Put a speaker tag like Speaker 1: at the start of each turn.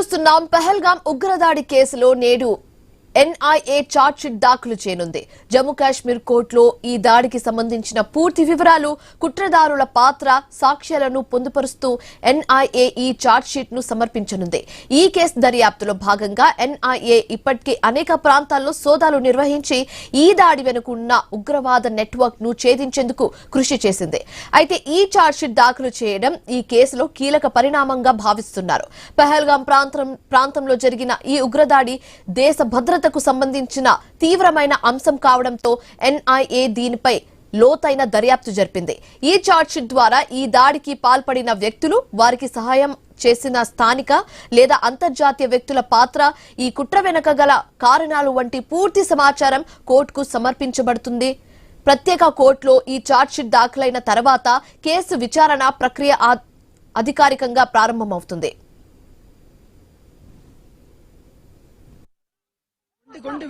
Speaker 1: చూస్తున్నాం పహల్గాం ఉగ్రదాడి కేసులో నేడు ఎన్ఐఏ చార్జ్ షీట్ దాఖలు చేయనుంది. జమ్మూ కాశ్మీర్ కోర్టులో ఈ దాడికి సంబంధించిన పూర్తి వివరాలు, కుట్రదారుల పాత్ర, సాక్ష్యాలను పొందుపరుస్తూ ఎన్ఐఏ ఈ చార్జ్ షీట్ ను సమర్పించనుంది. ఈ కేసు దర్యాప్తులో భాగంగా ఎన్ఐఏ ఇప్పటికే అనేక ప్రాంతాల్లో సోదాలు నిర్వహించి ఈ దాడి వెనుకున్న ఉగ్రవాద నెట్వర్క్ ను ఛేదించేందుకు కృషి చేసింది. అయితే ఈ చార్జ్ షీట్ దాఖలు చేయడం ఈ కేసులో కీలక పరిణామంగా భావిస్తున్నారు. పహల్గాం ప్రాంతంలో జరిగిన ఈ ఉగ్రదాడి దేశ భద్రత సంబంధించిన తీవ్రమైన అంశం కావడంతో ఎన్ఐఏ దీనిపై లోతైన దర్యాప్తు జరిపింది. ఈ చార్జ్షీట్ ద్వారా ఈ దాడికి పాల్పడిన వ్యక్తులు, వారికి సహాయం చేసిన స్థానిక లేదా అంతర్జాతీయ వ్యక్తుల పాత్ర, ఈ కుట్ర వెనుక గల కారణాలు వంటి పూర్తి సమాచారం కోర్టుకు సమర్పించబడుతుంది. ప్రత్యేక కోర్టులో ఈ చార్జ్షీట్ దాఖలైన తర్వాత కేసు విచారణ ప్రక్రియ అధికారికంగా ప్రారంభమవుతుంది.
Speaker 2: కొండి